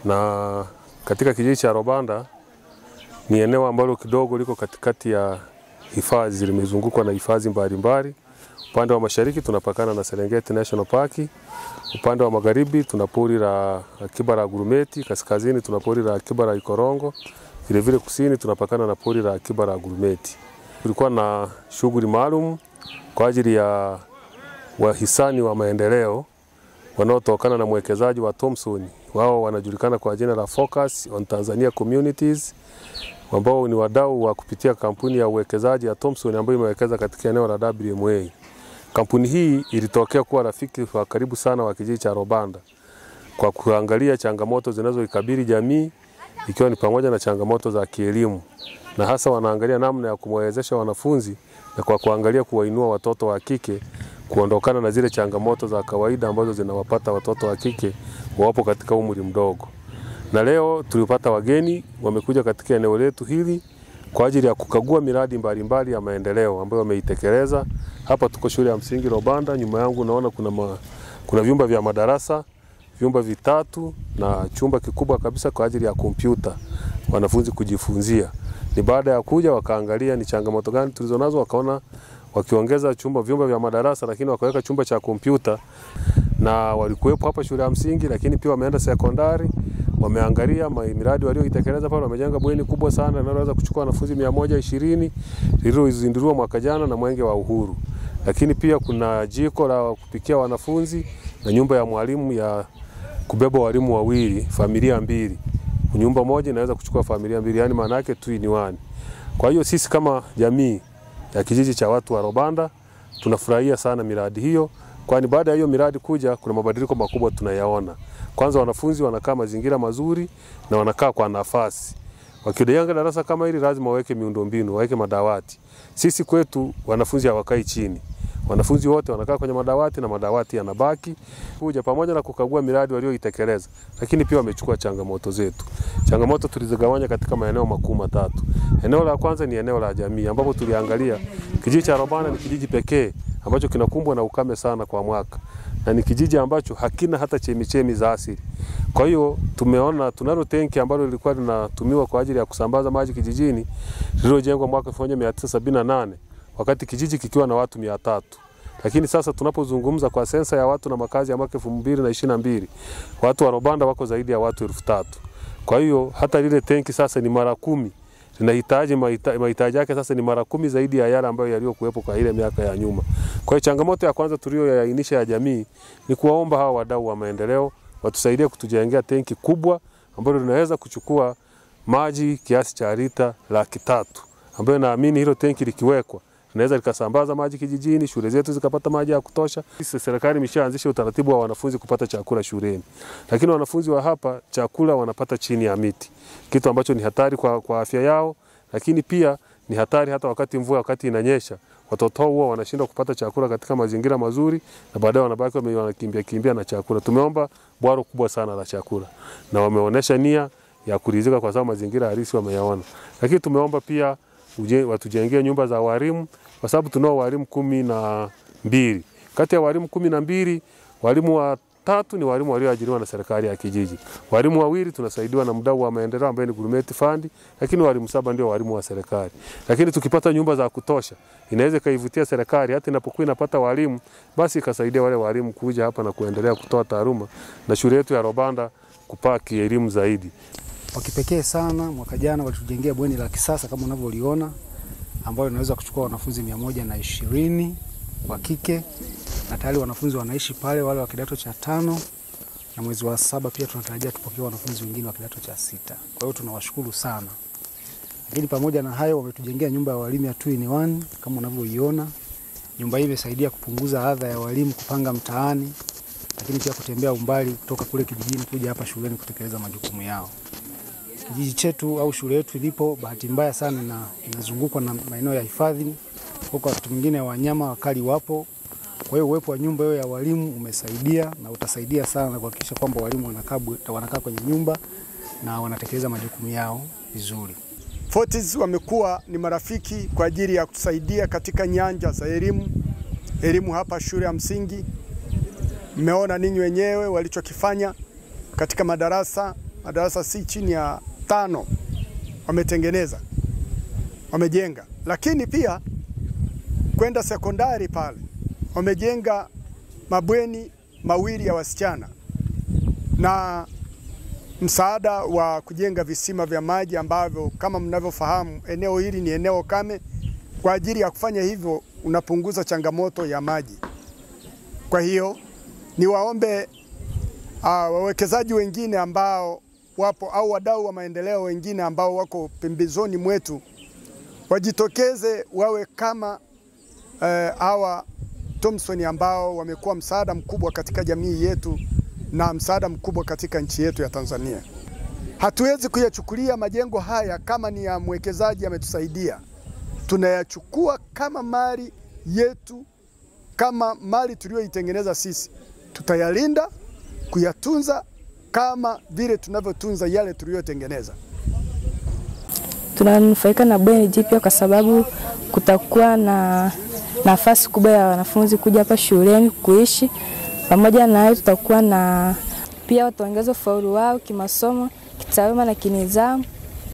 na katika kijiji cha Robanda ni eneo ambalo kidogo liko katikati ya hifadhi, limezungukwa na hifadhi mbalimbali. Upande wa mashariki tunapakana na Serengeti National Park, upande wa magharibi tuna pori la akiba la Gurumeti, kaskazini tuna pori la akiba la Ikorongo, vile vile kusini tunapakana na pori la akiba la Gurumeti. Kulikuwa na shughuli maalum kwa ajili ya wahisani wa maendeleo wanaotokana na mwekezaji wa Thomson. Wao wanajulikana kwa jina la Focus on Tanzania Communities, ambao ni wadau wa kupitia kampuni ya uwekezaji ya Thomson ambayo imewekeza katika eneo la WMA. Kampuni hii ilitokea kuwa rafiki wa karibu sana wa kijiji cha Robanda kwa kuangalia changamoto zinazoikabili jamii, ikiwa ni pamoja na changamoto za kielimu, na hasa wanaangalia namna ya kumwezesha wanafunzi na kwa kuangalia kuwainua watoto wa kike kuondokana na zile changamoto za kawaida ambazo zinawapata watoto wa kike wapo katika umri mdogo. Na leo tulipata wageni wamekuja katika eneo letu hili kwa ajili ya kukagua miradi mbalimbali ya maendeleo ambayo wameitekeleza. Hapa tuko shule ya msingi Robanda, nyuma yangu naona kuna vyumba vya madarasa, vyumba vitatu na chumba kikubwa kabisa kwa ajili ya kompyuta wanafunzi kujifunzia. Ni baada ya kuja wakaangalia ni changamoto gani tulizonazo, wakaona wakiongeza vyumba vya madarasa lakini wakaweka chumba cha kompyuta, na walikuwepo hapa shule ya msingi lakini pia wameenda sekondari, wameangalia miradi walioitekeleza pale. Wamejenga bweni kubwa sana linaloweza kuchukua wanafunzi 120 lililozinduliwa mwaka jana na Mwenge wa Uhuru. Lakini pia kuna jiko la kupikia wanafunzi na nyumba ya mwalimu ya kubeba walimu wawili, familia mbili. Nyumba moja inaweza kuchukua familia mbili, yani maana yake 2 in 1. Kwa hiyo sisi kama jamii ya kijiji cha watu wa Robanda tunafurahia sana miradi hiyo, kwani baada ya hiyo miradi kuja kuna mabadiliko makubwa tunayaona. Kwanza wanafunzi wanakaa mazingira mazuri na wanakaa kwa nafasi. Wakijenga darasa kama hili lazima waweke miundombinu, waweke madawati. Sisi kwetu wanafunzi hawakai chini. Wanafunzi wote wanakaa kwenye madawati na madawati yanabaki. Kuja pamoja na kukagua miradi walioitekeleza, lakini pia wamechukua changamoto zetu. Changamoto tulizogawanya katika maeneo makuu matatu. Eneo la kwanza ni eneo la jamii ambapo tuliangalia kijiji cha Robanda ni kijiji pekee ambacho kinakumbwa na ukame sana kwa mwaka, na ni kijiji ambacho hakina hata chemichemi za asili. Kwa hiyo tumeona tunalo tenki ambalo lilikuwa linatumiwa kwa ajili ya kusambaza maji kijijini, lililojengwa mwaka 1978 wakati kijiji kikiwa na watu 300. Lakini sasa tunapozungumza kwa sensa ya watu na makazi ya mwaka 2022, watu wa Robanda wako zaidi ya watu 3000. Kwa hiyo hata lile tenki sasa ni mara 10. Tunahitaji mahitaji yake sasa ni mara 10 zaidi ya yale ambayo yaliyokuwepo kwa ile miaka ya nyuma. Kwa hiyo changamoto ya kwanza tuliyoainisha ya jamii ni kuwaomba hawa wadau wa maendeleo watusaidie kutujengea tenki kubwa ambalo linaweza kuchukua maji kiasi cha lita 300, ambayo naamini hilo tenki likiwekwa linaweza likasambaza maji kijijini, shule zetu zikapata maji ya kutosha. Serikali imeshaanzisha utaratibu wa wanafunzi kupata chakula shuleni. Lakini wanafunzi wa hapa chakula wanapata chini ya miti, kitu ambacho ni hatari kwa afya yao, lakini pia ni hatari hata wakati mvua wakati inanyesha. Watoto huwa wanashindwa kupata chakula katika mazingira mazuri na baadaye wanabaki wanakimbia na chakula. Tumeomba bwaro kubwa sana la chakula na wameonesha nia ya kuridhika kwa sababu mazingira halisi wameyaona. Lakini tumeomba pia watujengee nyumba za walimu kwa sababu tunao walimu 12. Kati ya walimu 12, walimu 3 ni walimu walioajiriwa na serikali ya kijiji. Walimu 2 tunasaidiwa na mdau wa maendeleo ambaye ni Gurumeti Fund, lakini walimu 7 ndio walimu wa serikali. Lakini tukipata nyumba za kutosha, inaweza kaivutia serikali hata inapokuwa inapata walimu, basi ikasaidia wale walimu kuja hapa na kuendelea kutoa taaluma na shule yetu ya Robanda kupaki elimu zaidi. Kwa kipekee sana mwaka jana walitujengea bweni la kisasa kama unavyoliona, ambalo linaweza kuchukua wanafunzi 120 wa kike, na tayari wanafunzi wanaishi pale wale wa kidato cha 5, na mwezi wa 7 pia tunatarajia tupokee wanafunzi wengine wa kidato cha 6. Kwa hiyo tunawashukuru sana. Lakini pamoja na hayo wametujengea nyumba ya walimu ya 2 in 1 kama unavyoiona. Nyumba hii imesaidia kupunguza adha ya walimu kupanga mtaani, lakini pia kutembea umbali kutoka kule kijijini kuja hapa shuleni kutekeleza majukumu yao. Kijiji chetu au shule yetu ilipo bahati mbaya sana na inazungukwa na maeneo ya hifadhi. Huko wakati mwingine wanyama wakali wapo. Kwa hiyo uwepo wa nyumba hiyo ya walimu umesaidia na utasaidia sana kuhakikisha kwamba walimu wanakaa kwenye nyumba na wanatekeleza majukumu yao vizuri. Fortis wamekuwa ni marafiki kwa ajili ya kutusaidia katika nyanja za elimu hapa shule ya msingi. Mmeona ninyi wenyewe walichokifanya katika madarasa madarasa si chini ya 5 wametengeneza, wamejenga. Lakini pia kwenda sekondari pale wamejenga mabweni mawili ya wasichana na msaada wa kujenga visima vya maji ambavyo kama mnavyofahamu eneo hili ni eneo kame. Kwa ajili ya kufanya hivyo unapunguza changamoto ya maji. Kwa hiyo niwaombe wawekezaji wengine ambao wapo au wadau wa maendeleo wengine ambao wako pembezoni mwetu wajitokeze wawe kama hawa Thomson ambao wamekuwa msaada mkubwa katika jamii yetu na msaada mkubwa katika nchi yetu ya Tanzania. Hatuwezi kuyachukulia majengo haya kama ni ya mwekezaji ametusaidia. Tunayachukua kama mali yetu, kama mali tuliyoitengeneza sisi. Tutayalinda, kuyatunza kama vile tunavyotunza yale tuliyotengeneza. Tunanufaika na bweni jipya kwa sababu kutakuwa na nafasi kubwa ya wanafunzi kuja hapa shuleni kuishi. Pamoja na hayo tutakuwa na pia wataongeza ufaulu wao kimasomo, kitaaluma na kinidhamu.